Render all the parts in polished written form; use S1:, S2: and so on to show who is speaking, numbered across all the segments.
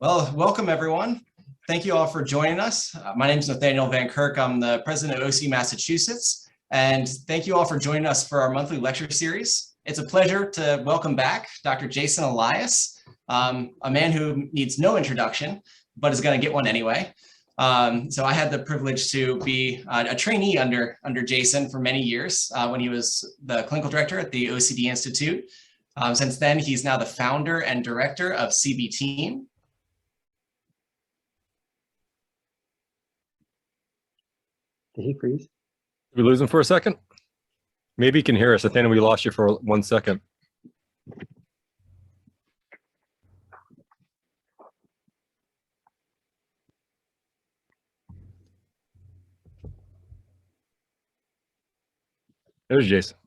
S1: Well, welcome everyone. Thank you all for joining us. My name is Nathaniel Van Kirk. I'm the president of OC Massachusetts, and thank you all for joining us for our monthly lecture series. It's a pleasure to welcome back Dr. Jason Elias, a man who needs no introduction, but is going to get one anyway. So I had the privilege to be a trainee under Jason for many years when he was the clinical director at the OCD Institute. Since then, he's now the founder and director of CB Team.
S2: Did he freeze?
S3: Did we lose him for a second? Maybe he can hear us. Nathaniel, we lost you for 1 second. There's Jason.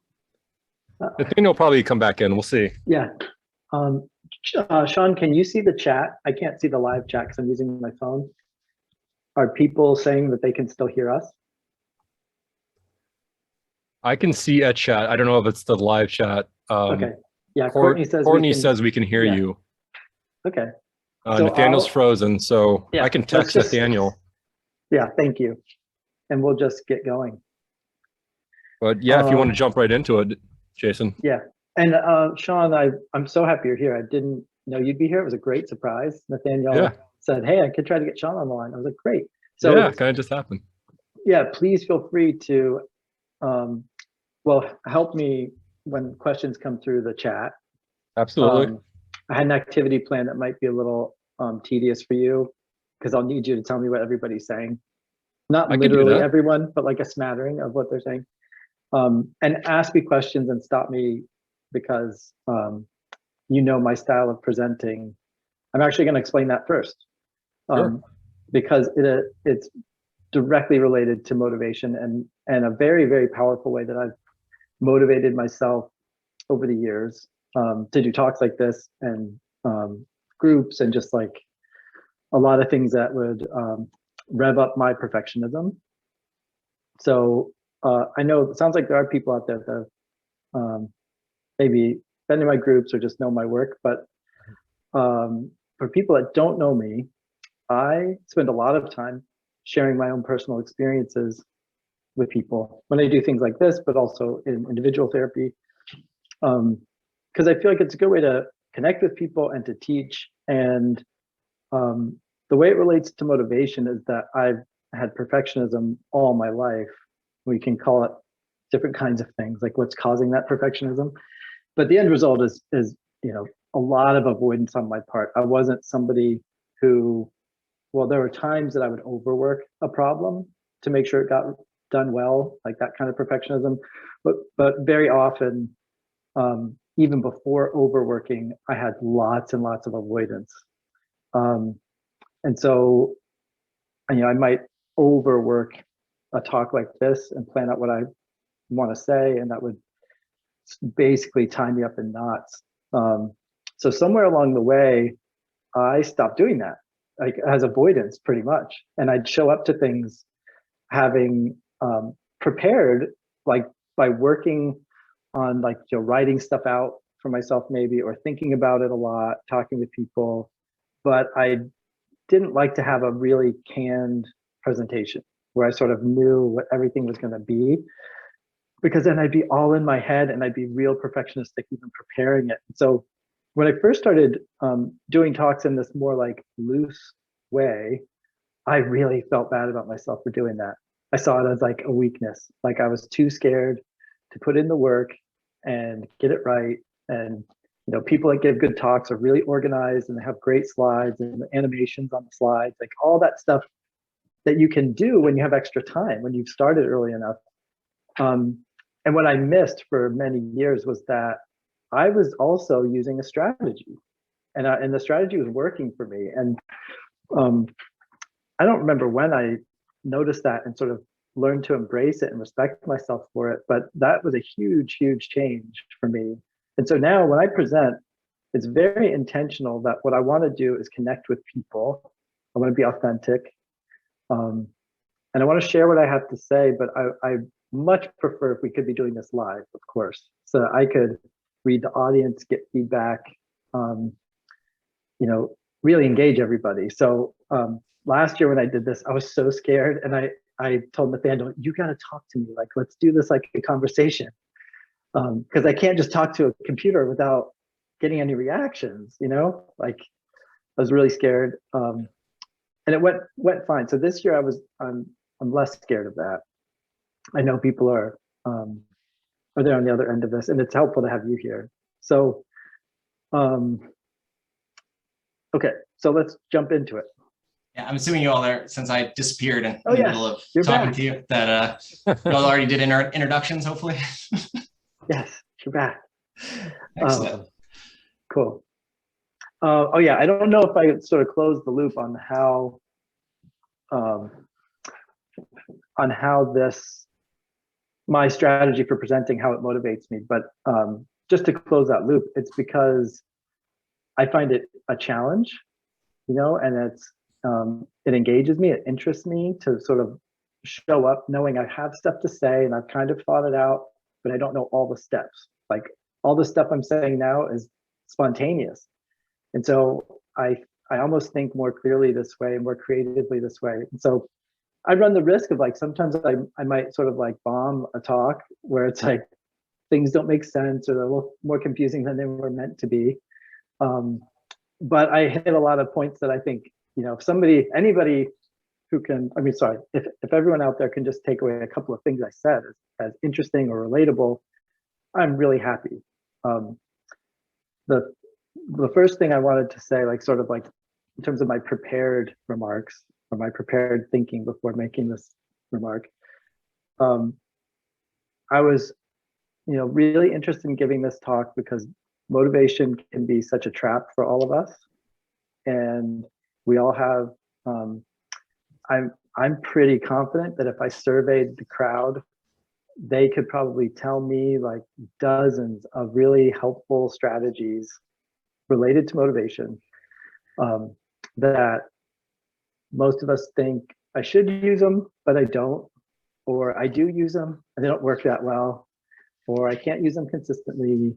S3: Nathaniel will probably come back in. We'll see.
S2: Yeah. Sean, can you see the chat? I can't see the live chat because I'm using my phone. Are people saying that they can still hear us?
S3: I can see a chat. I don't know if it's the live chat.
S2: Okay. Yeah,
S3: Courtney says we can hear you.
S2: Okay. So
S3: Nathaniel's frozen, so
S2: yeah,
S3: I can text Nathaniel.
S2: Yeah, thank you. And we'll just get going.
S3: But yeah, if you want to jump right into it, Jason.
S2: Yeah. And Sean, I'm so happy you're here. I didn't know you'd be here. It was a great surprise. Nathaniel said, hey, I could try to get Sean on the line. I was like, great. So
S3: yeah, kind of just happened.
S2: Yeah, please feel free to help me when questions come through the chat.
S3: Absolutely.
S2: I had an activity plan that might be a little tedious for you because I'll need you to tell me what everybody's saying. Not literally everyone, but like a smattering of what they're saying. And ask me questions and stop me because you know my style of presenting. I'm actually going to explain that first because it's directly related to motivation and a very, very powerful way that I've motivated myself over the years to do talks like this and groups and just like a lot of things that would rev up my perfectionism. So I know it sounds like there are people out there that maybe been in my groups or just know my work, but for people that don't know me, I spend a lot of time sharing my own personal experiences with people when I do things like this, but also in individual therapy. Because I feel like it's a good way to connect with people and to teach. And the way it relates to motivation is that I've had perfectionism all my life. We can call it different kinds of things, like what's causing that perfectionism. But the end result is a lot of avoidance on my part. I wasn't somebody who, well, there were times that I would overwork a problem to make sure it got done well, like that kind of perfectionism. But very often, even before overworking, I had lots and lots of avoidance. And so, I might overwork a talk like this and plan out what I want to say, and that would basically tie me up in knots. So somewhere along the way, I stopped doing that, like as avoidance pretty much. And I'd show up to things having prepared, like by working on writing stuff out for myself maybe, or thinking about it a lot, talking with people. But I didn't like to have a really canned presentation where I sort of knew what everything was going to be, because then I'd be all in my head and I'd be real perfectionistic even preparing it. So when I first started doing talks in this more like loose way, I really felt bad about myself for doing that. I saw it as like a weakness, like I was too scared to put in the work and get it right. And people that give good talks are really organized and they have great slides and animations on the slides, like all that stuff that you can do when you have extra time, when you've started early enough. And what I missed for many years was that I was also using a strategy, and the strategy was working for me. And I don't remember when I noticed that and sort of learned to embrace it and respect myself for it, but that was a huge, huge change for me. And so now when I present, it's very intentional that what I want to do is connect with people. I want to be authentic. And I want to share what I have to say, but I much prefer if we could be doing this live, of course, so that I could read the audience, get feedback, really engage everybody. So last year when I did this, I was so scared, and I told Nathaniel, you got to talk to me. Like, let's do this like a conversation, because I can't just talk to a computer without getting any reactions. Like I was really scared, and it went fine. So this year I'm less scared of that. I know people are there on the other end of this, and it's helpful to have you here. So, okay, so let's jump into it.
S1: Yeah, I'm assuming you all there, since I disappeared in the
S2: yes,
S1: middle of
S2: you're
S1: talking
S2: back.
S1: to you, that you all already did introductions, hopefully.
S2: Yes, you're back.
S1: Excellent.
S2: Cool. Oh yeah, I don't know if I sort of closed the loop on how this, my strategy for presenting, how it motivates me. But just to close that loop, it's because I find it a challenge, and it engages me, it interests me to sort of show up knowing I have stuff to say and I've kind of thought it out, but I don't know all the steps. Like all the stuff I'm saying now is spontaneous. And so I almost think more clearly this way and more creatively this way. And so I run the risk of, like, sometimes I might sort of like bomb a talk where it's like things don't make sense or they're a little more confusing than they were meant to be. But I hit a lot of points that I think, if anybody who can, if everyone out there can just take away a couple of things I said as interesting or relatable, I'm really happy. The first thing I wanted to say, like sort of like in terms of my prepared remarks or my prepared thinking before making this remark, I was, really interested in giving this talk because motivation can be such a trap for all of us, and we all have. I'm pretty confident that if I surveyed the crowd, they could probably tell me like dozens of really helpful strategies related to motivation that most of us think I should use them, but I don't, or I do use them and they don't work that well, or I can't use them consistently,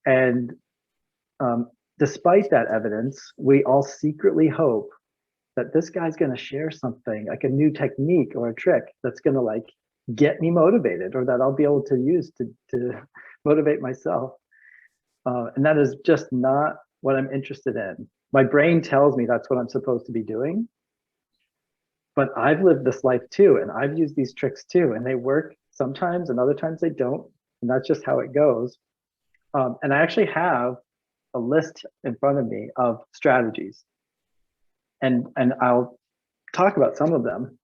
S2: and despite that evidence, we all secretly hope that this guy's going to share something like a new technique or a trick that's going to like get me motivated, or that I'll be able to use to motivate myself. And that is just not what I'm interested in. My brain tells me that's what I'm supposed to be doing, but I've lived this life too, and I've used these tricks too, and they work sometimes and other times they don't, and that's just how it goes. And I actually have a list in front of me of strategies, and I'll talk about some of them.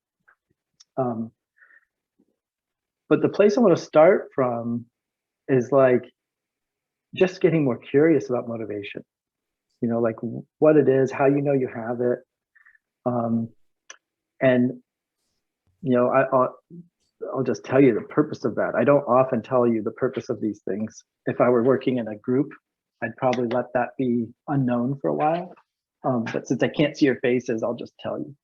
S2: But the place I want to start from is like just getting more curious about motivation, like what it is, how you have it. And I'll just tell you the purpose of that. I don't often tell you the purpose of these things. If I were working in a group, I'd probably let that be unknown for a while. But since I can't see your faces, I'll just tell you.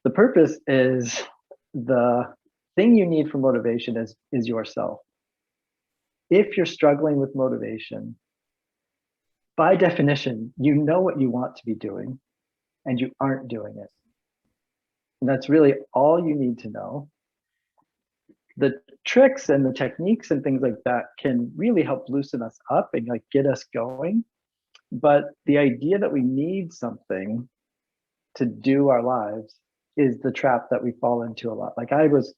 S2: The purpose is the thing you need for motivation is yourself. If you're struggling with motivation, by definition, you know what you want to be doing and you aren't doing it. And that's really all you need to know. The tricks and the techniques and things like that can really help loosen us up and like get us going. But the idea that we need something to do our lives is the trap that we fall into a lot. Like I was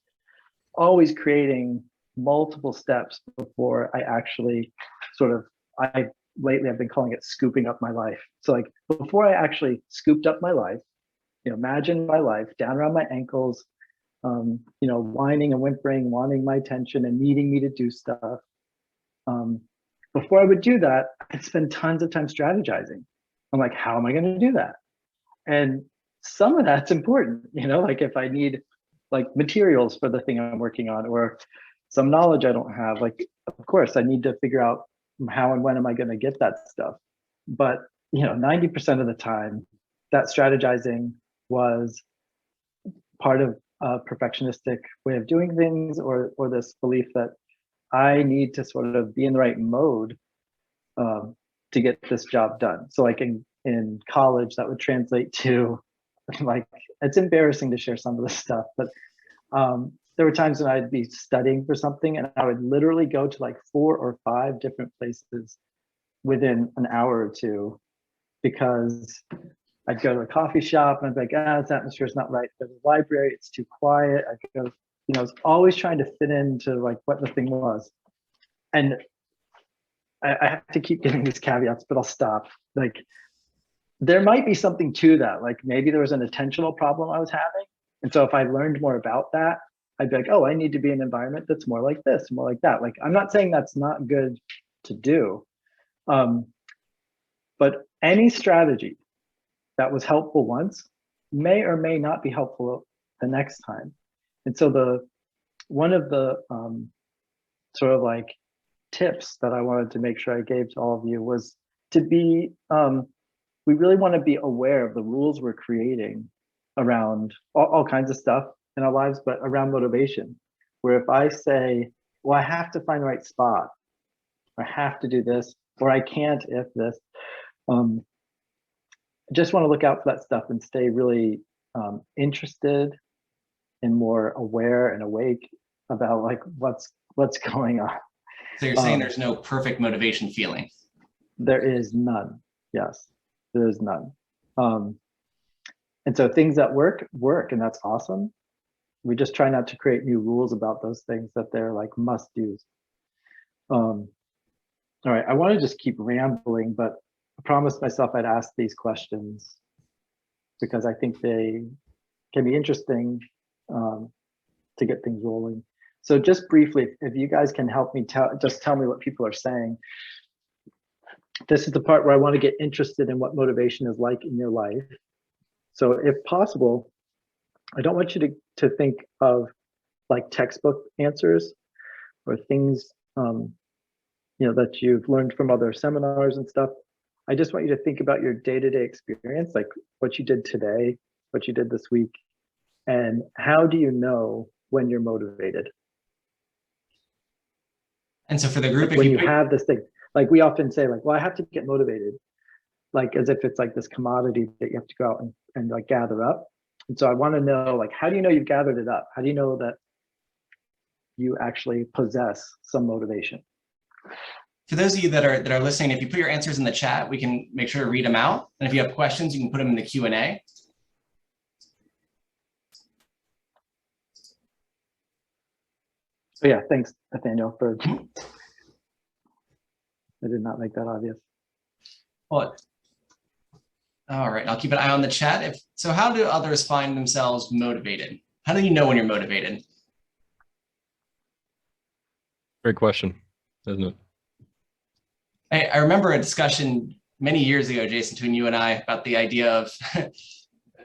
S2: always creating multiple steps before I actually lately I've been calling it scooping up my life. So like before I actually scooped up my life, imagine my life down around my ankles, whining and whimpering, wanting my attention and needing me to do stuff. Before I would do that, I'd spend tons of time strategizing. I'm like, how am I going to do that? And some of that's important, like if I need like materials for the thing I'm working on or some knowledge I don't have, like, of course I need to figure out how and when am I going to get that stuff. But, 90% of the time that strategizing was part of a perfectionistic way of doing things, or this belief that I need to sort of be in the right mode to get this job done. So like in college, that would translate to like, it's embarrassing to share some of this stuff, but there were times when I'd be studying for something and I would literally go to like 4 or 5 different places within an hour or two, because I'd go to a coffee shop and I'd be like, this atmosphere is not right. Go to the library, it's too quiet. I'd go, I was always trying to fit into like what the thing was. And I have to keep giving these caveats, but I'll stop. Like, there might be something to that. Like maybe there was an attentional problem I was having. And so if I learned more about that, I'd be like, oh, I need to be in an environment that's more like this, more like that. Like, I'm not saying that's not good to do. But any strategy that was helpful once may or may not be helpful the next time. And so one of the sort of like tips that I wanted to make sure I gave to all of you was to be, we really want to be aware of the rules we're creating around all kinds of stuff in our lives, but around motivation, where if I say, well, I have to find the right spot, or I have to do this, or I can't if this, I just want to look out for that stuff and stay really interested and more aware and awake about like what's going on.
S1: So you're saying there's no perfect motivation feeling?
S2: There is none. Yes, there is none. And so things that work, and that's awesome. We just try not to create new rules about those things that they're like must-dos. All right, I want to just keep rambling, but I promised myself I'd ask these questions because I think they can be interesting to get things rolling. So just briefly, if you guys can help me just tell me what people are saying. This is the part where I want to get interested in what motivation is like in your life. So if possible, I don't want you to think of like textbook answers or things that you've learned from other seminars and stuff. I just want you to think about your day-to-day experience, like what you did today, what you did this week, and how do you know when you're motivated?
S1: And so for the group,
S2: like when you have this thing, like we often say, like, well, I have to get motivated, like as if it's like this commodity that you have to go out and like gather up. And so I want to know, like, how do you know you've gathered it up? How do you know that you actually possess some motivation?
S1: For those of you that are listening, if you put your answers in the chat, we can make sure to read them out. And if you have questions, you can put them in the Q&A.
S2: So yeah, thanks, Nathaniel, for. I did not make that obvious.
S1: Well, all right, I'll keep an eye on the chat. So how do others find themselves motivated? How do you know when you're motivated?
S3: Great question, isn't it?
S1: I remember a discussion many years ago, Jason, between you and I about the idea of,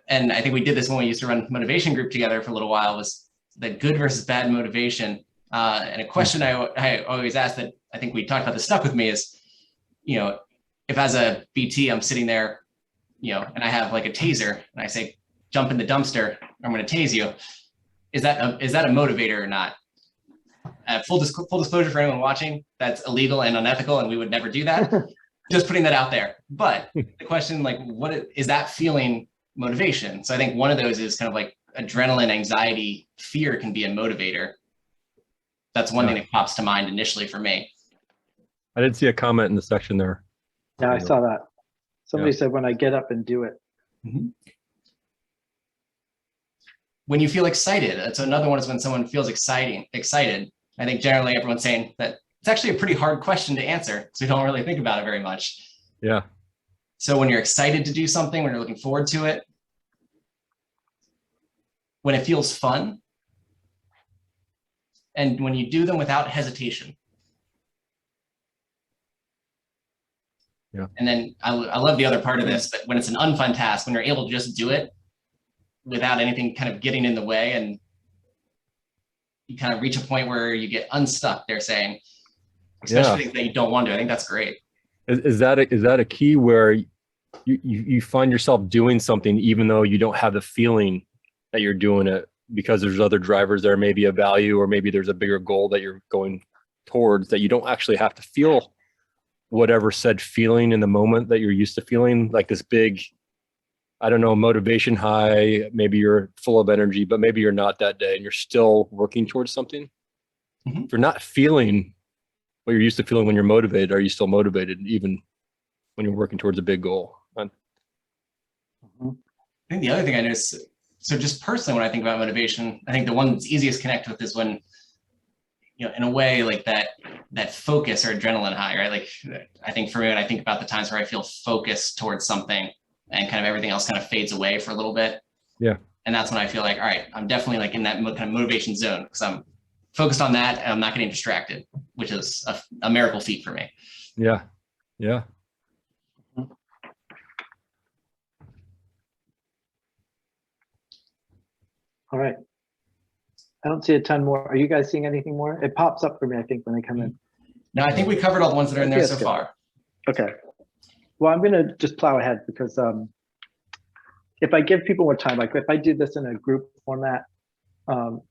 S1: and I think we did this when we used to run motivation group together for a little while, was the good versus bad motivation. And a question I always ask that I think we talked about this stuck with me is, if as a BT, I'm sitting there, and I have like a taser and I say, jump in the dumpster, I'm going to tase you. Is that a motivator or not? Full disclosure for anyone watching, that's illegal and unethical, and we would never do that. Just putting that out there. But the question, like, what is that feeling motivation? So I think one of those is kind of like adrenaline, anxiety, fear can be a motivator. That's one thing that pops to mind initially for me.
S3: I did see a comment in the section there.
S2: Yeah, I saw that. Somebody said, when I get up and do it.
S1: Mm-hmm. When you feel excited, that's another one, is when someone feels excited. I think generally everyone's saying that it's actually a pretty hard question to answer because we don't really think about it very much.
S3: Yeah.
S1: So when you're excited to do something, when you're looking forward to it, when it feels fun, and when you do them without hesitation.
S3: Yeah.
S1: And then I love the other part of this, but when it's an unfun task, when you're able to just do it without anything kind of getting in the way, and you kind of reach a point where you get unstuck, they're saying, especially things that you don't want to. I think that's great.
S3: Is that a key where you find yourself doing something even though you don't have the feeling that you're doing it because there's other drivers there, maybe a value, or maybe there's a bigger goal that you're going towards that you don't actually have to feel whatever said feeling in the moment that you're used to feeling, like this big, I don't know, motivation high. Maybe you're full of energy, but maybe you're not that day and you're still working towards something.
S1: Mhm.
S3: If you're not feeling what you're used to feeling when you're motivated, are you still motivated even when you're working towards a big goal?
S1: I think the other thing I noticed, so just personally, when I think about motivation, I think the one that's easiest to connect with is when, in a way, like that focus or adrenaline high, right? Like, I think for me, when I think about the times where I feel focused towards something and kind of everything else kind of fades away for a little bit.
S3: Yeah.
S1: And that's when I feel like, all right, I'm definitely like in that kind of motivation zone because I'm focused on that and I'm not getting distracted, which is a miracle feat for me.
S3: Yeah. Yeah.
S2: All right. I don't see a ton more. Are you guys seeing anything more? It pops up for me, I think, when I come in.
S1: No, I think we covered all the ones that are in there so far.
S2: Okay. Well, I'm going to just plow ahead because if I give people more time, like if I do this in a group format,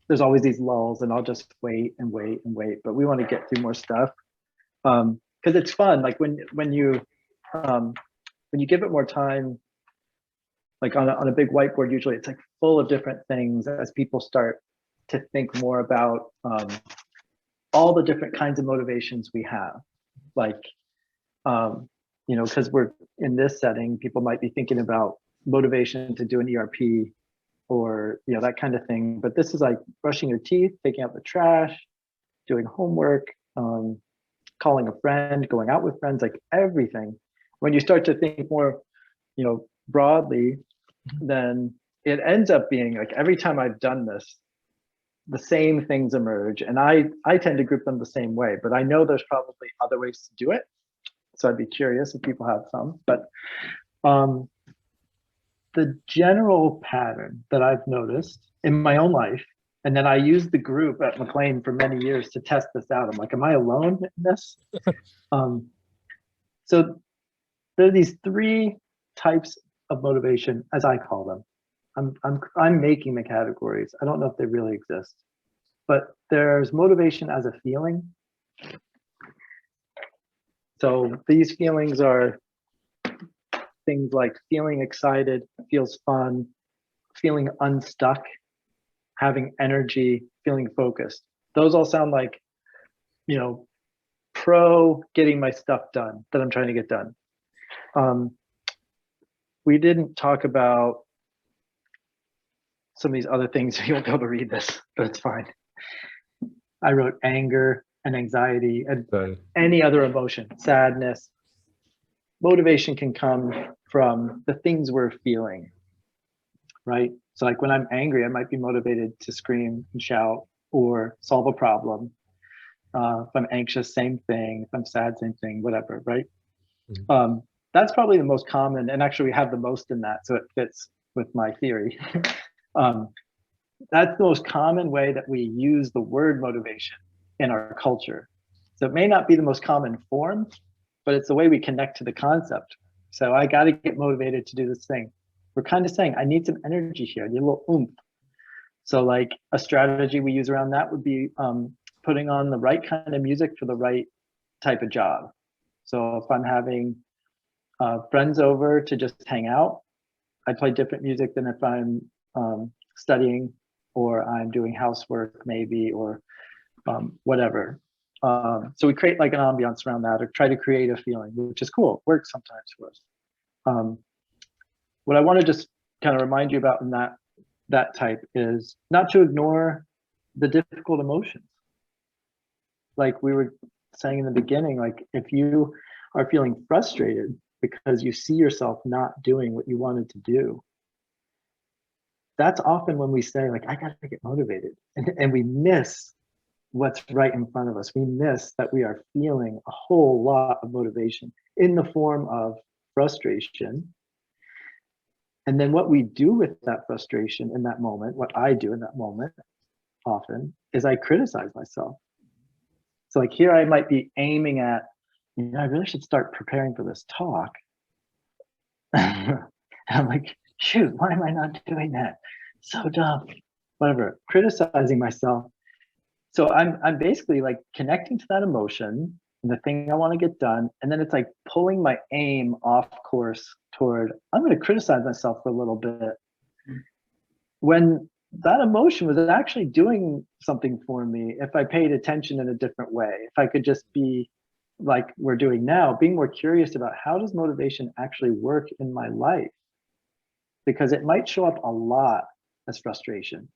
S2: there's always these lulls and I'll just wait and wait and wait, but we want to get through more stuff. Because it's fun. Like when you give it more time, like on a big whiteboard, usually it's like full of different things as people start to think more about all the different kinds of motivations we have. Like, because we're in this setting, people might be thinking about motivation to do an ERP or, that kind of thing. But this is like brushing your teeth, taking out the trash, doing homework, calling a friend, going out with friends, like everything. When you start to think more, broadly, then it ends up being like every time I've done this, the same things emerge. And I tend to group them the same way, but I know there's probably other ways to do it. So I'd be curious if people have some, but the general pattern that I've noticed in my own life, and then I used the group at McLean for many years to test this out. I'm like, am I alone in this? So there are these three types of motivation, as I call them. I'm making the categories. I don't know if they really exist, but there's motivation as a feeling. So these feelings are things like feeling excited, feels fun, feeling unstuck, having energy, feeling focused. Those all sound like, pro getting my stuff done that I'm trying to get done. We didn't talk about some of these other things. You won't be able to read this, but it's fine. I wrote anger and anxiety and any other emotion, sadness. Motivation can come from the things we're feeling, right? So like when I'm angry, I might be motivated to scream and shout or solve a problem. If I'm anxious, same thing. If I'm sad, same thing, whatever, right? Mm-hmm. That's probably the most common, and actually we have the most in that, so it fits with my theory. That's the most common way that we use the word motivation in our culture. So it may not be the most common form, but it's the way we connect to the concept. So I got to get motivated to do this thing. We're kind of saying, I need some energy here, I need a little oomph. So like a strategy we use around that would be putting on the right kind of music for the right type of job. So if I'm having friends over to just hang out, I play different music than if I'm studying or I'm doing housework maybe, or whatever. So we create like an ambiance around that or try to create a feeling, which is cool. It works sometimes for us. What I want to just kind of remind you about in that type is not to ignore the difficult emotions. Like we were saying in the beginning, like if you are feeling frustrated because you see yourself not doing what you wanted to do, that's often when we say like, I gotta get motivated, and we miss what's right in front of us. We miss that we are feeling a whole lot of motivation in the form of frustration. And then what we do with that frustration in that moment, what I do in that moment often, is I criticize myself. So like here I might be aiming at, I really should start preparing for this talk. And I'm like, shoot, why am I not doing that? So dumb, whatever, criticizing myself. So I'm basically like connecting to that emotion and the thing I want to get done. And then it's like pulling my aim off course toward, I'm going to criticize myself for a little bit. When that emotion was actually doing something for me if I paid attention in a different way. If I could just be like we're doing now, being more curious about how does motivation actually work in my life? Because it might show up a lot as frustration,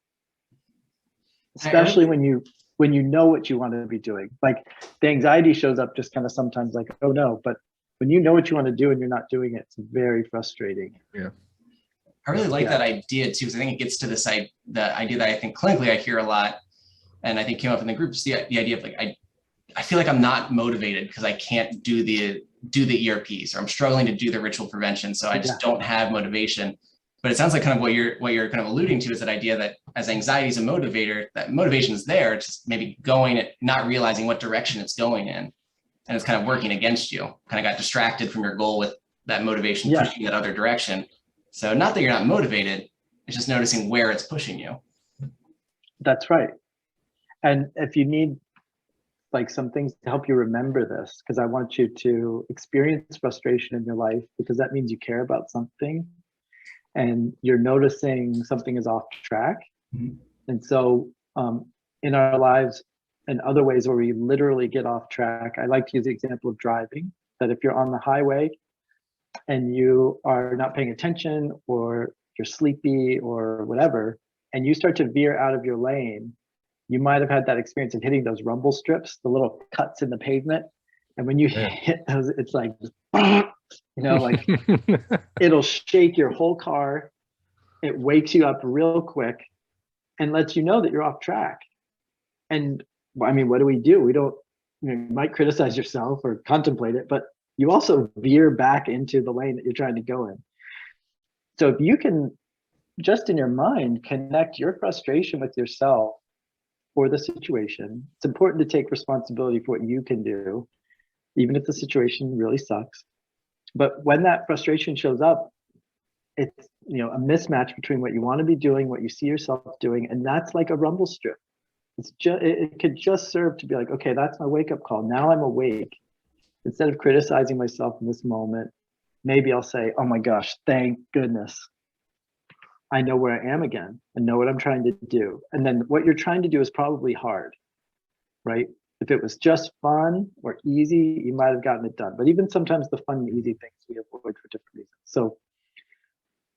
S2: especially when you know what you want to be doing. Like the anxiety shows up just kind of sometimes like, oh no, but when you know what you want to do and you're not doing it, it's very frustrating.
S3: Yeah.
S1: I really like that idea too, because I think it gets to this the idea that I think clinically I hear a lot, and I think came up in the groups, the idea of like I feel like I'm not motivated because I can't do the ERPs, or I'm struggling to do the ritual prevention, so I just don't have motivation. But it sounds like kind of what you're kind of alluding to is that idea that as anxiety is a motivator, that motivation is there, it's just maybe going, not realizing what direction it's going in, and it's kind of working against you. Kind of got distracted from your goal with that motivation pushing that other direction. So not that you're not motivated, it's just noticing where it's pushing you.
S2: That's right. And if you need like some things to help you remember this, because I want you to experience frustration in your life, because that means you care about something and you're noticing something is off track. Mm-hmm. And so in our lives and other ways where we literally get off track, I like to use the example of driving, that if you're on the highway and you are not paying attention, or you're sleepy or whatever, and you start to veer out of your lane, you might have had that experience of hitting those rumble strips, the little cuts in the pavement. And when you hit those, it's like, like it'll shake your whole car. It wakes you up real quick and lets you know that you're off track. And I mean, what do? We don't, you might criticize yourself or contemplate it, but you also veer back into the lane that you're trying to go in. So if you can just in your mind connect your frustration with yourself or the situation, it's important to take responsibility for what you can do, even if the situation really sucks. But when that frustration shows up, it's a mismatch between what you want to be doing, what you see yourself doing, and that's like a rumble strip. It's just, it could just serve to be like, okay, that's my wake-up call. Now I'm awake. Instead of criticizing myself in this moment, maybe I'll say, oh my gosh, thank goodness I know where I am again and know what I'm trying to do. And then what you're trying to do is probably hard, right? If it was just fun or easy, you might have gotten it done. But even sometimes the fun and easy things we avoid for different reasons.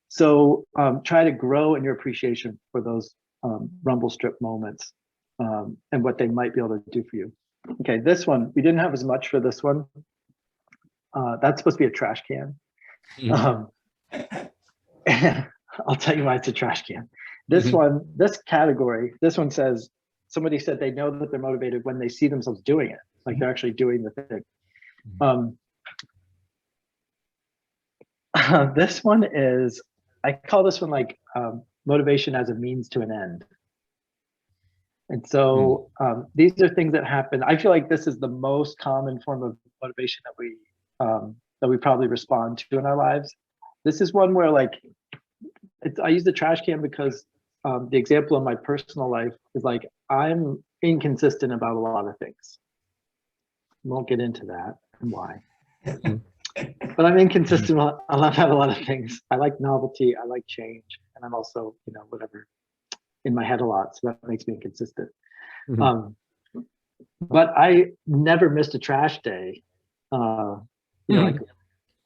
S2: So try to grow in your appreciation for those rumble strip moments and what they might be able to do for you. Okay, this one, we didn't have as much for this one. That's supposed to be a trash can. I'll tell you why it's a trash can. This one, this category, this one says, somebody said they know that they're motivated when they see themselves doing it, like they're actually doing the thing. This one is, I call this one like motivation as a means to an end. And so these are things that happen. I feel like this is the most common form of motivation that we probably respond to in our lives. This is one where like, I use the trash can because the example in my personal life is like, I'm inconsistent about a lot of things. Won't get into that and why. But I'm inconsistent about a lot of things. I like novelty, I like change, and I'm also, whatever, in my head a lot, so that makes me inconsistent. But I never missed a trash day. Like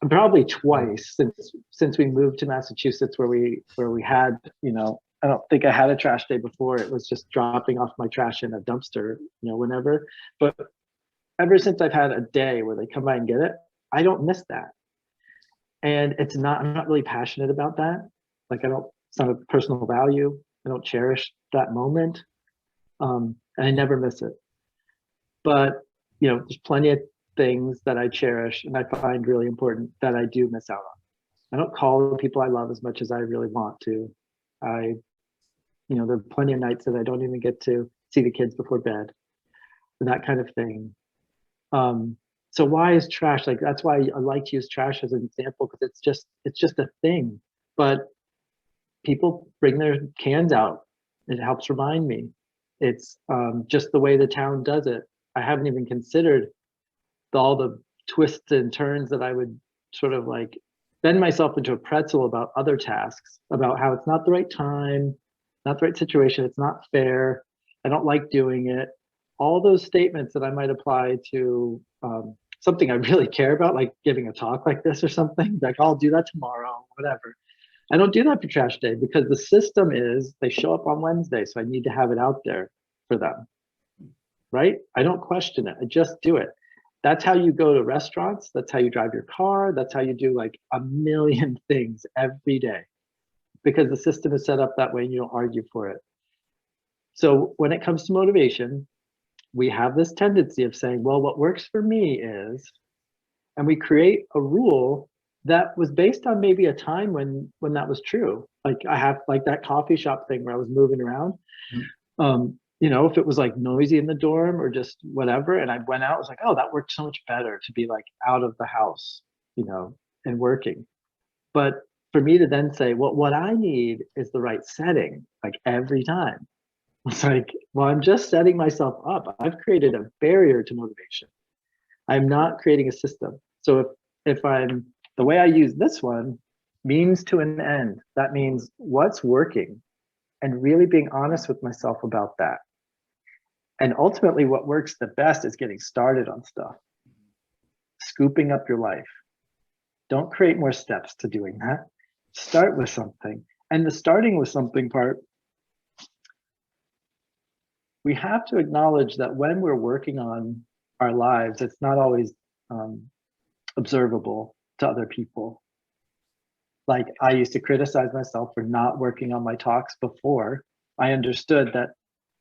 S2: probably twice since we moved to Massachusetts, where we had, I don't think I had a trash day before. It was just dropping off my trash in a dumpster, whenever. But ever since I've had a day where they come by and get it, I don't miss that. And I'm not really passionate about that. Like it's not a personal value. I don't cherish that moment. And I never miss it. But, there's plenty of things that I cherish and I find really important that I do miss out on. I don't call the people I love as much as I really want to. There are plenty of nights that I don't even get to see the kids before bed, and that kind of thing. So why is trash like? That's why I like to use trash as an example, because it's just a thing. But people bring their cans out. It helps remind me. It's just the way the town does it. I haven't even considered all the twists and turns that I would sort of like bend myself into a pretzel about other tasks, about how it's not the right time, not the right situation, it's not fair, I don't like doing it. All those statements that I might apply to something I really care about, like giving a talk like this or something, like I'll do that tomorrow, whatever. I don't do that for trash day because the system is they show up on Wednesday, so I need to have it out there for them, right? I don't question it, I just do it. That's how you go to restaurants, that's how you drive your car, that's how you do like a million things every day because the system is set up that way and you don't argue for it. So when it comes to motivation, we have this tendency of saying, well, what works for me is, and we create a rule that was based on maybe a time when that was true. Like I have like that coffee shop thing where I was moving around. You know, if it was like noisy in the dorm or just whatever, and I went out, I was like, oh, that worked so much better to be like out of the house, you know, and working. But for me to then say, well, what I need is the right setting, like every time. It's like, well, I'm just setting myself up. I've created a barrier to motivation. I'm not creating a system. So if I'm, the way I use this one, means to an end. That means what's working and really being honest with myself about that. And ultimately what works the best is getting started on stuff, scooping up your life. Don't create more steps to doing that. Start with something. And the starting with something part, we have to acknowledge that when we're working on our lives, it's not always observable to other people. Like I used to criticize myself for not working on my talks before I understood that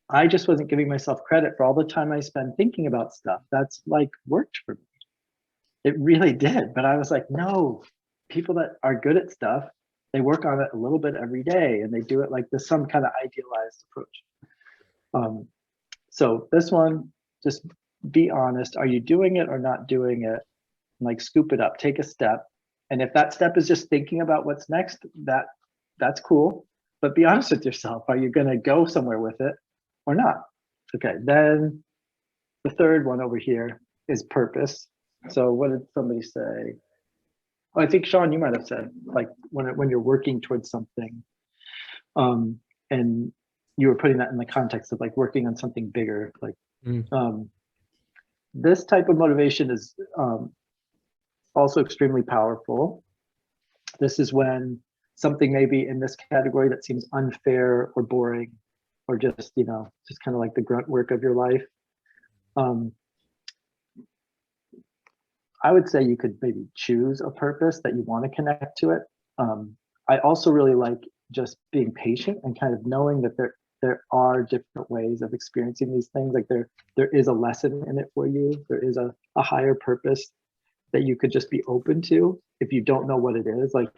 S2: I just wasn't giving myself credit for all the time I spent thinking about stuff. That's like worked for me. It really did. But I was like, no, people that are good at stuff, they work on it a little bit every day and they do it like this, some kind of idealized approach. So this one, just be honest. Are you doing it or not doing it? Like scoop it up, take a step. And if that step is just thinking about what's next, that's cool. But be honest with yourself. Are you going to go somewhere with it or not? Okay, then the third one over here is purpose. So what did somebody say? Oh, I think Sean, you might have said like when you're working towards something, and you were putting that in the context of like working on something bigger. Like this type of motivation is also extremely powerful. This is when something may be in this category that seems unfair or boring, or just, you know, just kind of like the grunt work of your life. I would say you could maybe choose a purpose that you want to connect to it. I also really like just being patient and kind of knowing that there are different ways of experiencing these things. Like there is a lesson in it for you. There is a higher purpose that you could just be open to if you don't know what it is. Like,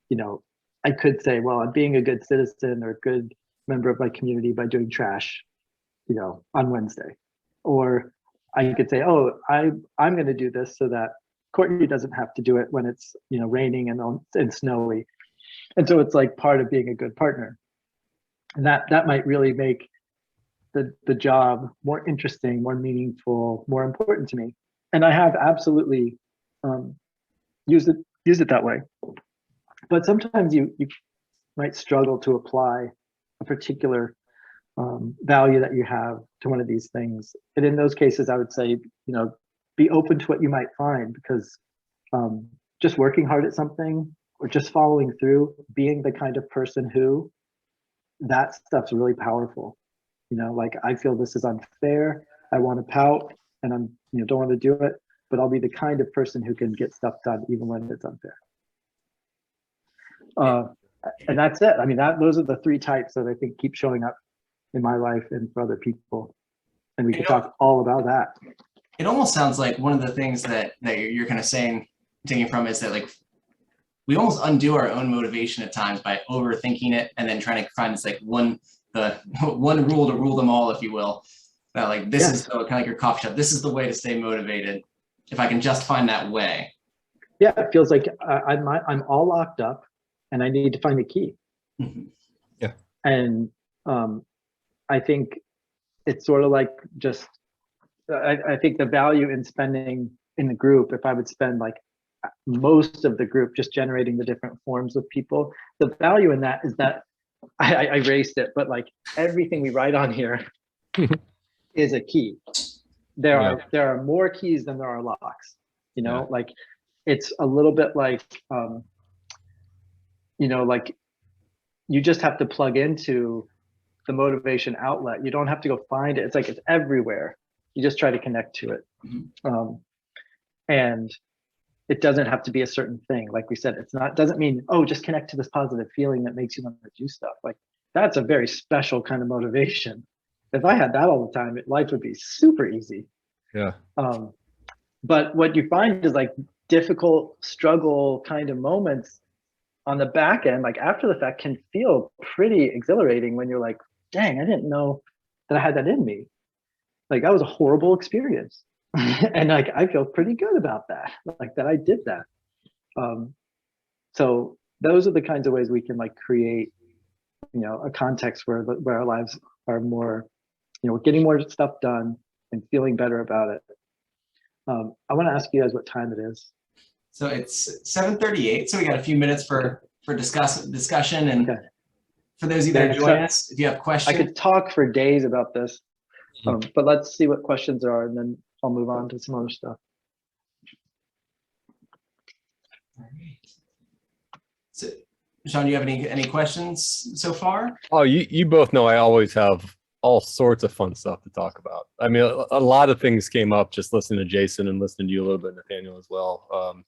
S2: you know, I could say, well, I'm being a good citizen or a good member of my community by doing trash, you know, on Wednesday. Or I could say, oh, I'm going to do this so that Courtney doesn't have to do it when it's, you know, raining and snowy. And so it's like part of being a good partner. And that might really make the job more interesting, more meaningful, more important to me. And I have absolutely used it that way. But sometimes you might struggle to apply a particular value that you have to one of these things. And in those cases, I would say, you know, be open to what you might find, because just working hard at something or just following through, being the kind of person who, that stuff's really powerful. You know, like I feel this is unfair. I want to pout and I'm, you know, don't want to do it, but I'll be the kind of person who can get stuff done even when it's unfair. And that's it. I mean, those are the three types that I think keep showing up in my life and for other people. And we can talk all about that.
S1: It almost sounds like one of the things that you're kind of saying, taking from is that like we almost undo our own motivation at times by overthinking it and then trying to find this like one rule to rule them all, if you will. That like this is kind of like your coffee shop. This is the way to stay motivated. If I can just find that way.
S2: Yeah, it feels like I'm all locked up and I need to find a key.
S1: Mm-hmm.
S3: Yeah.
S2: And I think it's sort of like just, I think the value in spending in the group, if I would spend like most of the group just generating the different forms with people, the value in that is that I erased it, but like everything we write on here is a key. There are more keys than there are locks, you know, like it's a little bit like, you know, like you just have to plug into the motivation outlet. You don't have to go find it. It's like, it's everywhere. You just try to connect to it. And it doesn't have to be a certain thing. Like we said, it's not, doesn't mean, oh, just connect to this positive feeling that makes you want to do stuff. Like that's a very special kind of motivation. If I had that all the time, life would be super easy.
S3: Yeah.
S2: But what you find is like difficult struggle kind of moments on the back end, like after the fact, can feel pretty exhilarating when you're like, dang, I didn't know that I had that in me. Like that was a horrible experience. And like, I feel pretty good about that, like that I did that. So those are the kinds of ways we can like create, you know, a context where our lives are more, you know, we're getting more stuff done and feeling better about it. I want to ask you guys what time it is.
S1: So it's 7:38. So we got a few minutes for discussion. And for those of you that are joining us, if you have questions.
S2: I could talk for days about this, but let's see what questions there are, and then I'll move on to some other stuff.
S1: All right. So, Sean, do you have any questions so far?
S3: Oh, you both know I always have all sorts of fun stuff to talk about. I mean, a lot of things came up just listening to Jason and listening to you a little bit, Nathaniel, as well.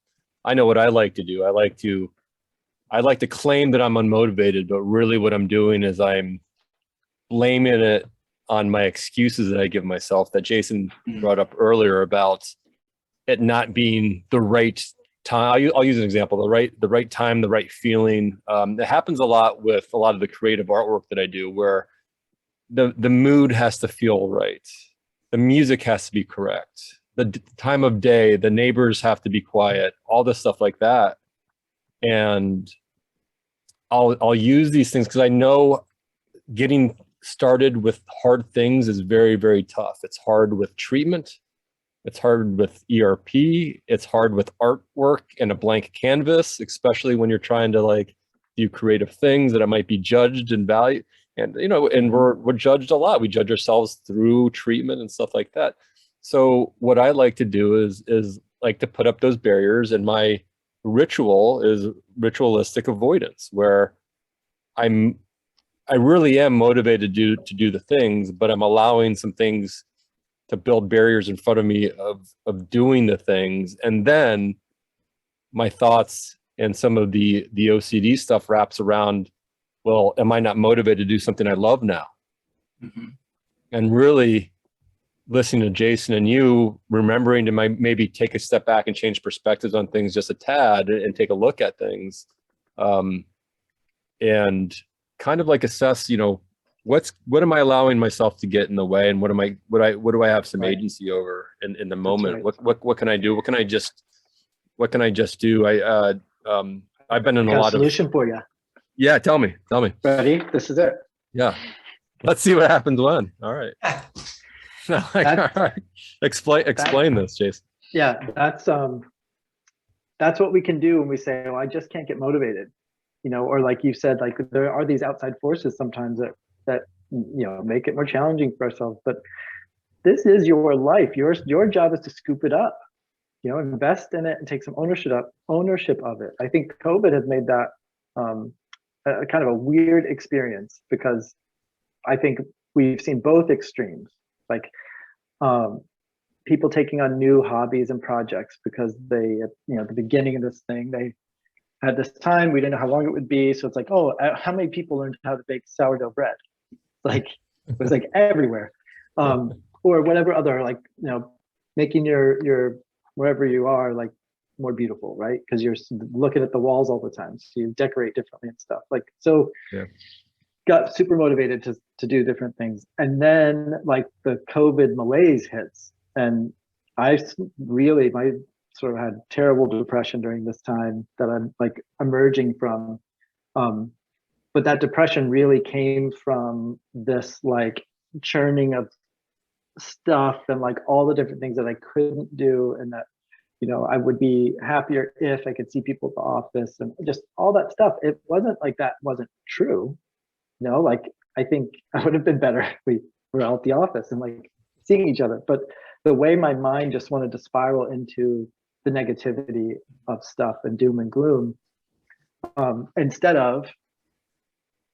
S3: I know what I like to do. I like to claim that I'm unmotivated, but really what I'm doing is I'm blaming it on my excuses that I give myself that Jason brought up earlier about it not being the right time. I'll use an example, the right time, the right feeling. It happens a lot with a lot of the creative artwork that I do, where the mood has to feel right. The music has to be correct. The time of day, the neighbors have to be quiet, all this stuff like that. And I'll use these things because I know getting started with hard things is very, very tough. It's hard with treatment. It's hard with ERP. It's hard with artwork and a blank canvas, especially when you're trying to like do creative things that it might be judged and valued. And, you know, and we're judged a lot. We judge ourselves through treatment and stuff like that. So what I like to do is like to put up those barriers, and my ritual is ritualistic avoidance, where I really am motivated to do the things, but I'm allowing some things to build barriers in front of me of doing the things. And then my thoughts and some of the OCD stuff wraps around, well, am I not motivated to do something I love now? And really listening to Jason and you, remembering to maybe take a step back and change perspectives on things just a tad and take a look at things, and kind of like assess, you know, what am I allowing myself to get in the way, and what do I have some agency over in the moment? What can I do? What can I just do? I've been in a lot of
S2: solution for you.
S3: Yeah, tell me.
S2: Ready? This is it.
S3: Yeah. Let's see what happens when. All right. All right. Explain this, Jason.
S2: Yeah, that's what we can do when we say, well, I just can't get motivated, you know, or like you said, like there are these outside forces sometimes that you know make it more challenging for ourselves. But this is your life. Your job is to scoop it up, you know, invest in it and take some ownership of it. I think COVID has made that a kind of a weird experience, because I think we've seen both extremes, like people taking on new hobbies and projects because they, you know, at the beginning of this thing, they had this time, we didn't know how long it would be. So it's like, oh, how many people learned how to bake sourdough bread? Like, it was like everywhere. Or whatever other, like, you know, making your wherever you are, like, more beautiful, right? Because you're looking at the walls all the time, so you decorate differently and stuff. Like, so got super motivated to do different things. And then like the COVID malaise hits, and I sort of had terrible depression during this time that I'm like emerging from. But that depression really came from this like churning of stuff and like all the different things that I couldn't do, and that I would be happier if I could see people at the office and just all that stuff. It wasn't like that wasn't true. Like I think I would have been better if we were out at the office and like seeing each other. But the way my mind just wanted to spiral into the negativity of stuff and doom and gloom, instead of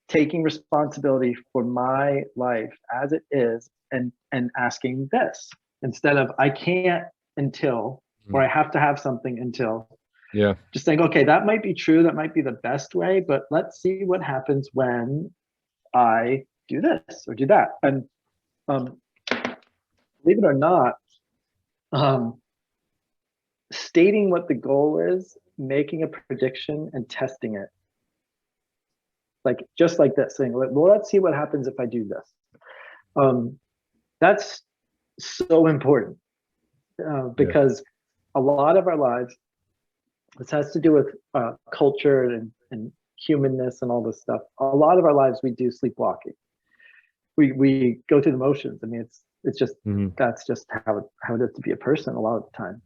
S2: taking responsibility for my life as it is and asking this, instead of I can't until, or I have to have something until.
S3: Yeah.
S2: Just saying, okay, that might be true. That might be the best way, but let's see what happens when I do this or do that. And believe it or not, stating what the goal is, making a prediction and testing it. Like just like that, saying, well, let's see what happens if I do this. That's so important because a lot of our lives, this has to do with culture and humanness and all this stuff. A lot of our lives we do sleepwalking. We go through the motions. I mean, it's just that's just how it is to be a person a lot of the time.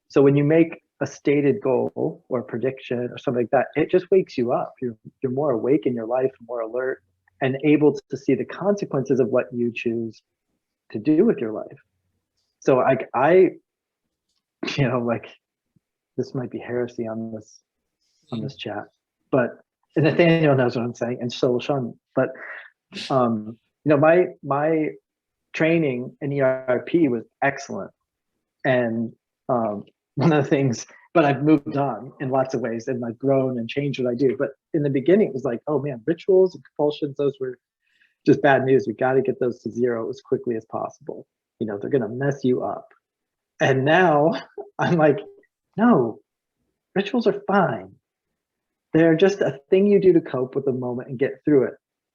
S2: So when you make a stated goal or prediction or something like that, it just wakes you up. You're more awake in your life, more alert, and able to see the consequences of what you choose to do with your life. So I like, this might be heresy on this chat, but Nathaniel knows what I'm saying, and so will Sean. But my training in ERP was excellent, and one of the things, but I've moved on in lots of ways, and I've grown and changed what I do. But in the beginning, it was like, oh man, rituals and compulsions, those were just bad news. We got to get those to zero as quickly as possible. They're going to mess you up. And now I'm like, no, rituals are fine. They're just a thing you do to cope with the moment and get through it.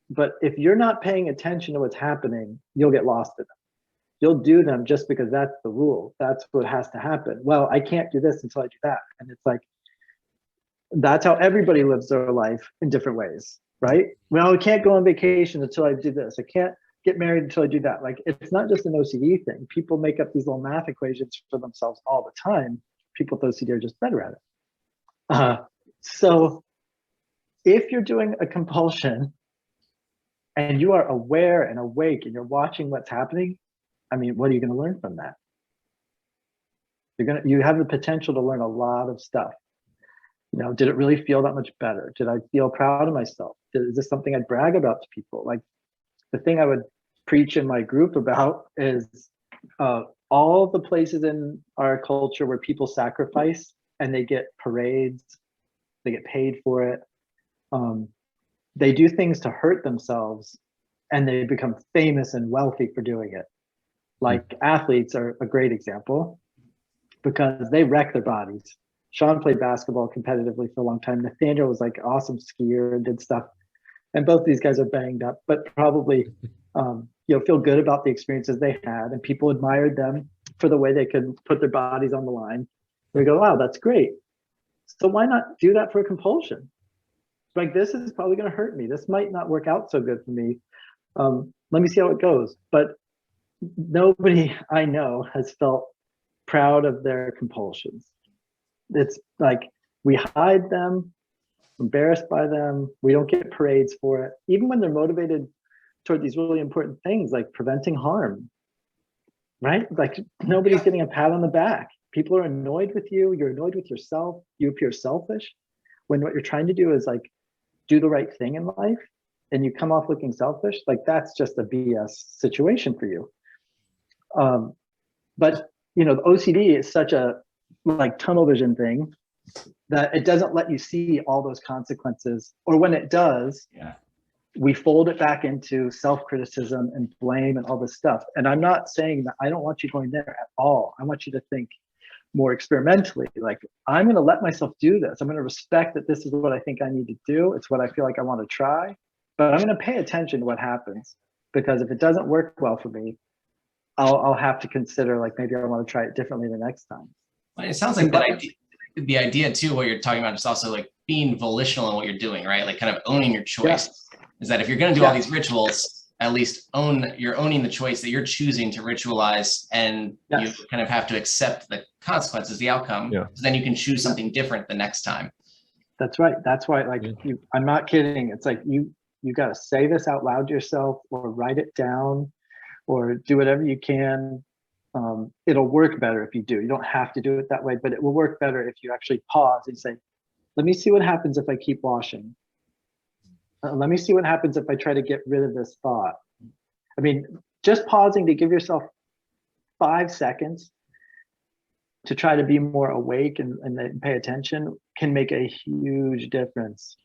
S2: But if you're not paying attention to what's happening, you'll get lost in them. You'll do them just because that's the rule. That's what has to happen. Well, I can't do this until I do that. And it's like, that's how everybody lives their life in different ways, right? Well, I can't go on vacation until I do this. I can't get married until I do that. Like, it's not just an OCD thing. People make up these little math equations for themselves all the time. People with OCD are just better at it. So if you're doing a compulsion and you are aware and awake and you're watching what's happening, I mean, what are you going to learn from that? You have the potential to learn a lot of stuff. Did it really feel that much better? Did I feel proud of myself? Is this something I'd brag about to people? Like, the thing I would preach in my group about is all the places in our culture where people sacrifice and they get parades, they get paid for it. They do things to hurt themselves and they become famous and wealthy for doing it. Like athletes are a great example because they wreck their bodies. Sean played basketball competitively for a long time. Nathaniel was like an awesome skier and did stuff. And both these guys are banged up, but probably feel good about the experiences they had, and people admired them for the way they could put their bodies on the line. They go, wow, that's great. So why not do that for a compulsion? Like, this is probably going to hurt me. This might not work out so good for me. Let me see how it goes. But nobody I know has felt proud of their compulsions. It's like we hide them, embarrassed by them. We don't get parades for it. Even when they're motivated toward these really important things like preventing harm, right? Like, nobody's getting a pat on the back. People are annoyed with you. You're annoyed with yourself. You appear selfish when what you're trying to do is like do the right thing in life, and you come off looking selfish. Like, that's just a BS situation for you. But the OCD is such a like tunnel vision thing that it doesn't let you see all those consequences, or when it does, we fold it back into self-criticism and blame and all this stuff. And I'm not saying that I don't want you going there at all. I want you to think more experimentally, like, I'm going to let myself do this. I'm going to respect that this is what I think I need to do. It's what I feel like I want to try, but I'm going to pay attention to what happens, because if it doesn't work well for me, I'll have to consider, like, maybe I want to try it differently the next time.
S1: It sounds like the idea too, what you're talking about is also like being volitional in what you're doing, right? Like kind of owning your choice. Is that if you're going to do all these rituals, at least you're owning the choice that you're choosing to ritualize, and
S2: Yes.
S1: you kind of have to accept the consequences, the outcome.
S3: Yeah.
S1: So then you can choose something different the next time.
S2: That's right. That's why, like,
S3: Yeah.
S2: I'm not kidding. It's like you got to say this out loud to yourself, or write it down, or do whatever you can. It'll work better if you do. You don't have to do it that way, but it will work better if you actually pause and say, let me see what happens if I keep washing. Let me see what happens if I try to get rid of this thought. I mean, just pausing to give yourself 5 seconds to try to be more awake and pay attention can make a huge difference.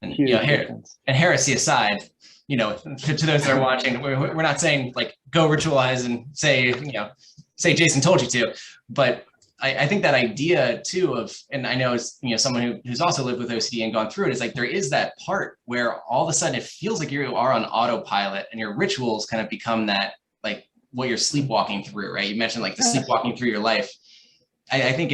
S1: And
S2: Huge
S1: difference. And heresy aside, to those that are watching, we're not saying like go ritualize and say Jason told you to, but I think that idea too of, and I know as someone who's also lived with OCD and gone through it, is like there is that part where all of a sudden it feels like you are on autopilot, and your rituals kind of become that, like what you're sleepwalking through, right? You mentioned like the sleepwalking through your life. I think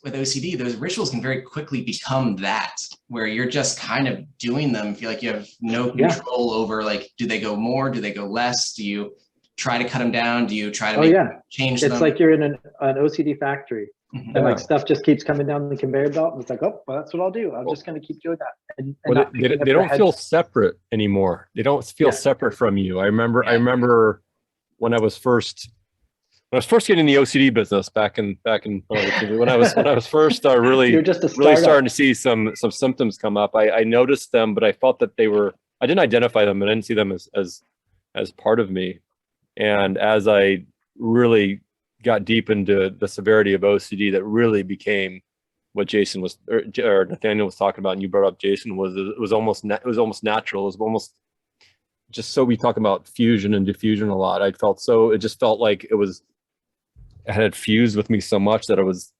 S1: with OCD, those rituals can very quickly become that, where you're just kind of doing them, feel like you have no control over, like, do they go more? Do they go less? Do you try to cut them down? Do you try to change them?
S2: It's like you're in an OCD factory, and like stuff just keeps coming down the conveyor belt, and it's like, oh, well, that's what I'll do. I'm just going to keep doing that. And
S3: they don't feel separate anymore. They don't feel separate from you. I remember when I was first getting in the OCD business back in when I was first really starting to see some symptoms come up. I noticed them, but I felt that I didn't identify them, and I didn't see them as part of me. And as I really got deep into the severity of OCD, that really became what Jason or Nathaniel was talking about, and you brought up Jason, it was almost natural. It was almost just, so we talk about fusion and diffusion a lot. It just felt like it had fused with me so much that it was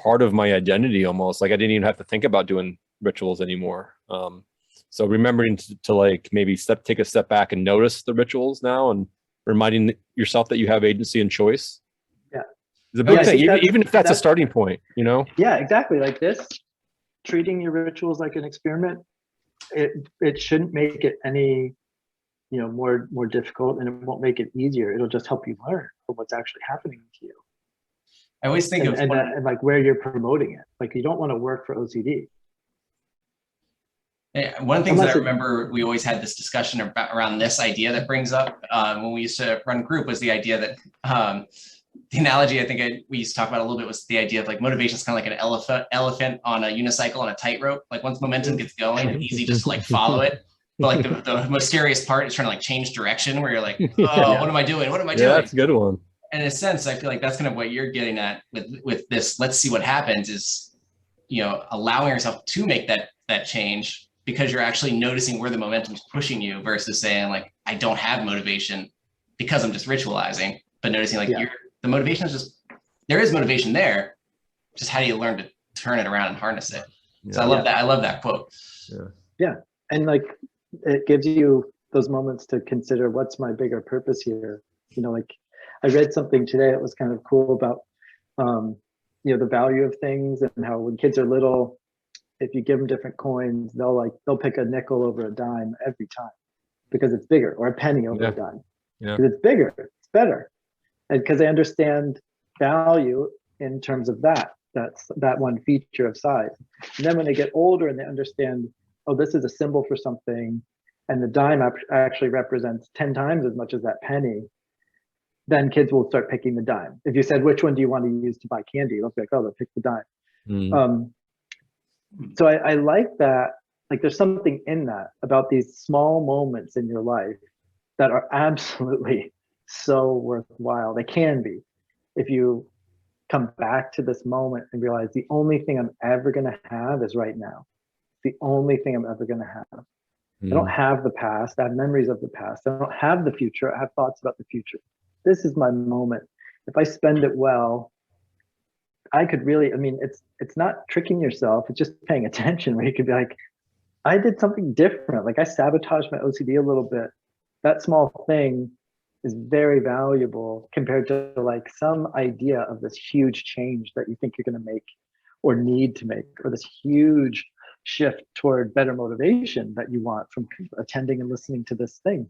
S3: part of my identity almost. Like I didn't even have to think about doing rituals anymore. So remembering to like maybe take a step back and notice the rituals now, and reminding yourself that you have agency and choice.
S2: Yeah.
S3: It's a big thing, even if that's a starting point, Yeah,
S2: exactly. Like this, treating your rituals like an experiment, it shouldn't make it any more difficult, and it won't make it easier. It'll just help you learn what's actually happening to you.
S1: I always think
S2: and like where you're promoting it. Like you don't want to work for OCD.
S1: One of the things that I remember we always had this discussion around this idea that brings up when we used to run group was the idea that the analogy I think we used to talk about a little bit was the idea of like motivation is kind of like an elephant on a unicycle on a tightrope. Like once momentum gets going, it's easy just to like follow it. But like the most serious part is trying to like change direction, where you're like, oh, what am I doing? What am I doing?
S3: Yeah, that's a good one.
S1: And in a sense, I feel like that's kind of what you're getting at with this. Let's see what happens is, allowing yourself to make that change, because you're actually noticing where the momentum is pushing you, versus saying like, I don't have motivation because I'm just ritualizing, but noticing like the motivation is just, there is motivation there. Just how do you learn to turn it around and harness it? So I love that. I love that quote.
S2: Yeah. And like, it gives you those moments to consider, what's my bigger purpose here? Like I read something today that was kind of cool about, the value of things, and how when kids are little, if you give them different coins, they'll pick a nickel over a dime every time because it's bigger, or a penny over a dime because it's bigger, it's better. And because they understand value in terms of that's that one feature of size. And then when they get older and they understand, oh, this is a symbol for something, and the dime actually represents 10 times as much as that penny, then kids will start picking the dime. If you said, which one do you want to use to buy candy? They'll be like, oh, they'll pick the dime. So I like that. Like there's something in that about these small moments in your life that are absolutely so worthwhile. They can be, if you come back to this moment and realize the only thing I'm ever going to have is right now. The only thing I'm ever going to have. I don't have the past. I have memories of the past. I don't have the future. I have thoughts about the future. This is my moment. If I spend it well, I could really, it's not tricking yourself. It's just paying attention, where you could be like, I did something different. Like I sabotaged my OCD a little bit. That small thing is very valuable compared to like some idea of this huge change that you think you're going to make or need to make, or this huge shift toward better motivation that you want from attending and listening to this thing.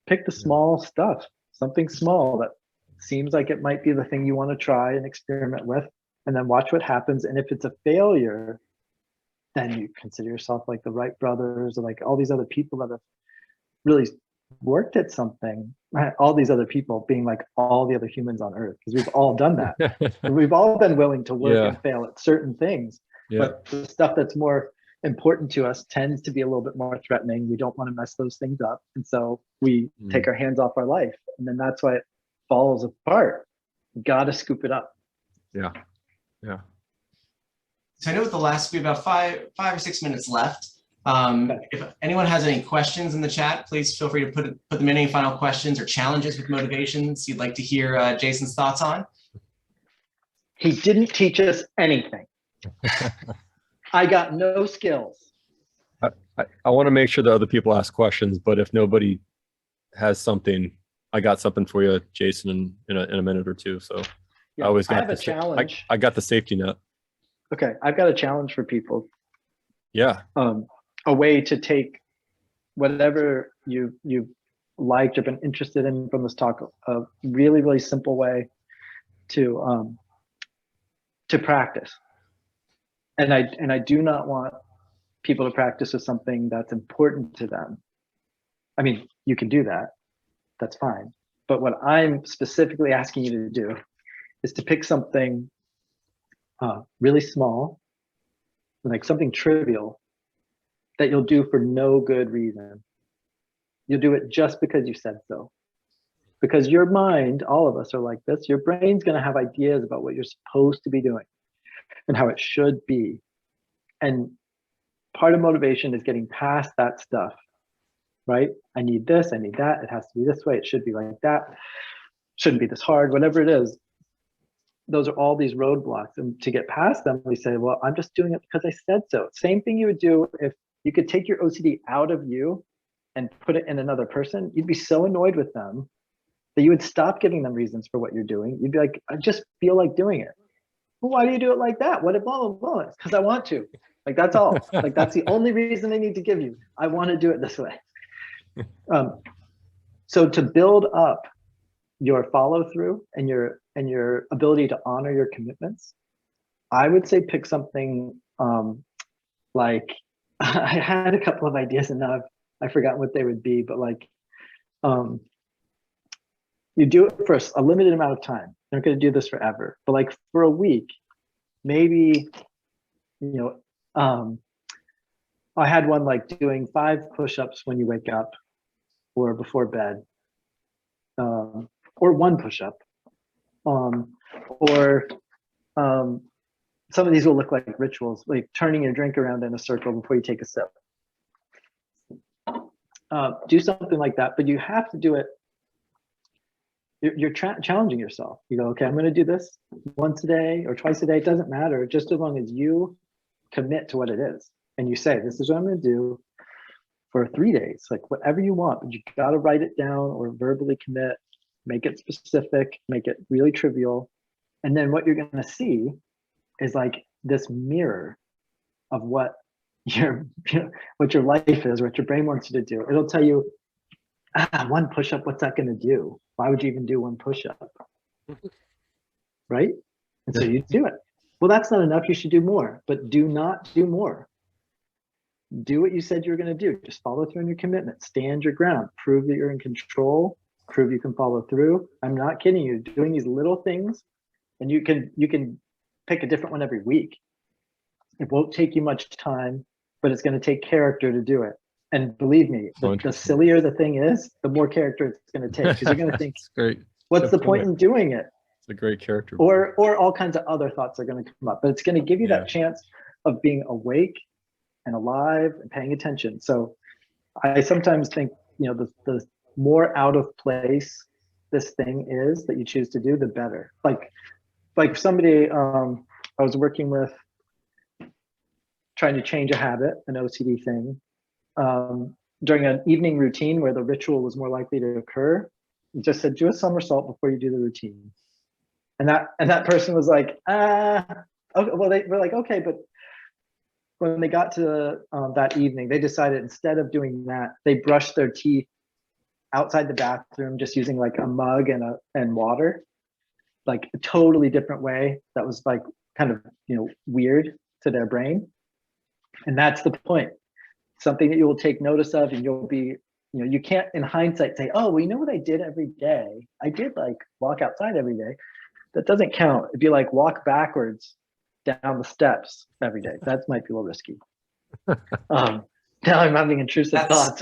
S2: Pick the small stuff, something small that seems like it might be the thing you want to try and experiment with, and then watch what happens. And if it's a failure, then you consider yourself like the Wright brothers or like all these other people that have really worked at something. All these other people being like all the other humans on earth, because we've all done that. We've all been willing to work and fail at certain things. But the stuff that's more important to us tends to be a little bit more threatening. We don't want to mess those things up. And so we take our hands off our life. And then that's why it falls apart. You got to scoop it up.
S3: Yeah.
S1: So I know with the last, we have about five or 6 minutes left. If anyone has any questions in the chat, please feel free to put them in. Any final questions or challenges with motivations you'd like to hear Jason's thoughts on?
S2: He didn't teach us anything. I got no skills.
S3: I want to make sure that other people ask questions, but if nobody has something, I got something for you, Jason, in a minute or two. So
S2: Yeah,
S3: I always got
S2: have a challenge.
S3: I got the safety net.
S2: Okay, I've got a challenge for people.
S3: Yeah.
S2: A way to take whatever you've liked or been interested in from this talk, a really, really simple way to practice. And I do not want people to practice with something that's important to them. I mean, you can do that. That's fine. But what I'm specifically asking you to do is to pick something really small, like something trivial, that you'll do for no good reason. You'll do it just because you said so. Because your mind, all of us are like this, your brain's going to have ideas about what you're supposed to be doing and how it should be. And part of motivation is getting past that stuff, right? I need this, I need that, it has to be this way, it should be like that, shouldn't be this hard, whatever it is. Those are all these roadblocks. And to get past them, we say, well, I'm just doing it because I said so. Same thing you would do if you could take your OCD out of you and put it in another person. You'd be so annoyed with them that you would stop giving them reasons for what you're doing. You'd be like, I just feel like doing it. Well, why do you do it like that? What if blah, blah, blah? It's because I want to. Like, that's all. Like, that's the only reason I need to give you. I want to do it this way. So to build up your follow through and your ability to honor your commitments, I would say pick something like, I had a couple of ideas and now I forgot what they would be, but like, you do it for a limited amount of time. You're not going to do this forever, but like for a week, maybe, I had one like doing 5 push-ups when you wake up or before bed, or 1 push-up, or some of these will look like rituals, like turning your drink around in a circle before you take a sip. Do something like that, but you have to do it. You're challenging yourself. You go, okay, I'm going to do this once a day or twice a day. It doesn't matter, just as long as you commit to what it is. And you say, this is what I'm going to do for 3 days, like whatever you want, but you got to write it down or verbally commit, make it specific, make it really trivial. And then what you're going to see is like this mirror of what your life is, what your brain wants you to do. It'll tell you, 1 push-up, what's that going to do? Why would you even do 1 push-up? Right? And so you do it. Well, that's not enough. You should do more, but do not do more. Do what you said you were going to do. Just follow through on your commitment. Stand your ground. Prove that you're in control. Prove you can follow through. I'm not kidding you. Doing these little things, and you can pick a different one every week. It won't take you much time, but it's going to take character to do it. And believe me, the sillier the thing is, the more character it's going to take, because you're going to think,
S3: great.
S2: What's the point in doing it?
S3: It's a great character.
S2: Or all kinds of other thoughts are going to come up, but it's going to give you that chance of being awake and alive and paying attention. So I sometimes think, the more out of place this thing is that you choose to do, the better. Like somebody I was working with, trying to change a habit, an OCD thing, during an evening routine where the ritual was more likely to occur. He just said, do a somersault before you do the routine. And that person was like, okay. Well, they were like, okay, but when they got to that evening, they decided instead of doing that, they brushed their teeth outside the bathroom, just using like a mug and water, like a totally different way that was like kind of, weird to their brain. And that's the point. Something that you will take notice of, and you'll be, you can't in hindsight say, oh, well, you know what I did every day? I did like walk outside every day. That doesn't count. It'd be like walk backwards down the steps every day. That might be a little risky. Now I'm having intrusive thoughts.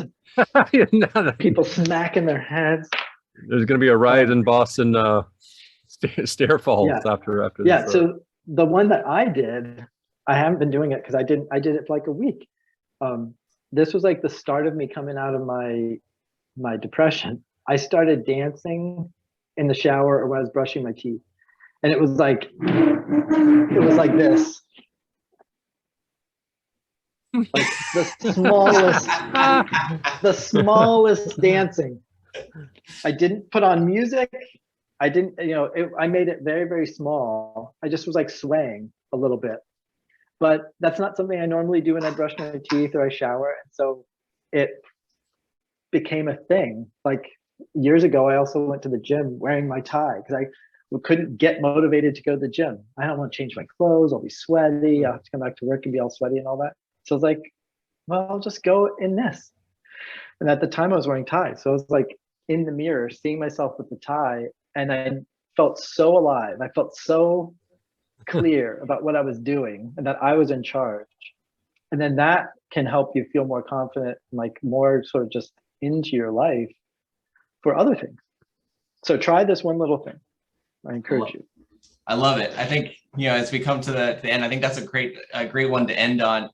S2: People smacking their heads.
S3: There's going to be a riot in Boston stair falls after this.
S2: Yeah. So the one that I did, I haven't been doing it because I did it for like a week. This was like the start of me coming out of my depression. I started dancing in the shower or when I was brushing my teeth. And it was like this. Like the smallest dancing. I didn't put on music. I didn't, I made it very, very small. I just was like swaying a little bit. But that's not something I normally do when I brush my teeth or I shower. And so it became a thing. Like years ago, I also went to the gym wearing my tie because I couldn't get motivated to go to the gym. I don't want to change my clothes. I'll be sweaty. I'll have to come back to work and be all sweaty and all that. So I was like, well, I'll just go in this. And at the time I was wearing ties. So I was like in the mirror, seeing myself with the tie. And I felt so alive. I felt so clear about what I was doing and that I was in charge. And then that can help you feel more confident, like more sort of just into your life for other things. So try this one little thing. I encourage you.
S1: I love it. I think, as we come to the end, I think that's a great one to end on.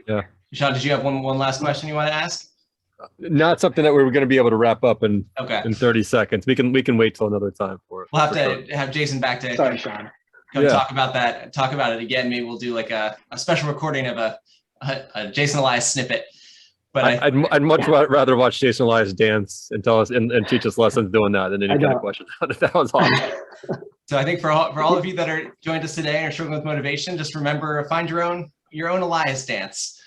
S3: Yeah.
S1: Sean, did you have one last question you want to ask?
S3: Not something that we were going to be able to wrap up in 30 seconds. We can wait till another time for it.
S1: We'll have to have Jason back to
S2: Sean.
S1: Talk about that. Talk about it again. Maybe we'll do like a special recording of a Jason Elias snippet. But
S3: I'd much rather watch Jason Elias dance and tell us and teach us lessons doing that than any kind of question. That was awesome.
S1: So I think for all of you that are joined us today and are struggling with motivation, just remember, find your own Elias dance.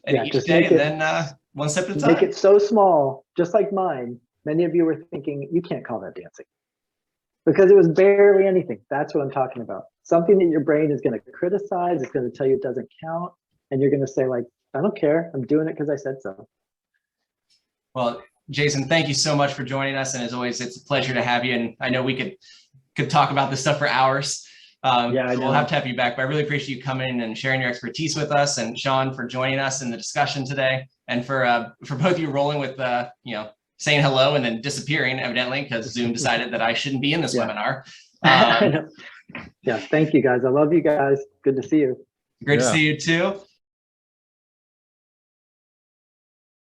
S1: And each day, and then one step at a time.
S2: Make it so small, just like mine. Many of you were thinking, you can't call that dancing. Because it was barely anything. That's what I'm talking about. Something that your brain is going to criticize, it's going to tell you it doesn't count, and you're going to say like, I don't care. I'm doing it because I said so.
S1: Well, Jason, thank you so much for joining us. And as always, it's a pleasure to have you. And I know we could talk about this stuff for hours. So we'll have to have you back. But I really appreciate you coming and sharing your expertise with us. And Sean, for joining us in the discussion today. And for both of you rolling with, saying hello and then disappearing, evidently, because Zoom decided that I shouldn't be in this webinar.
S2: Yeah, thank you guys. I love you guys. Good to see you.
S1: Great to see you too.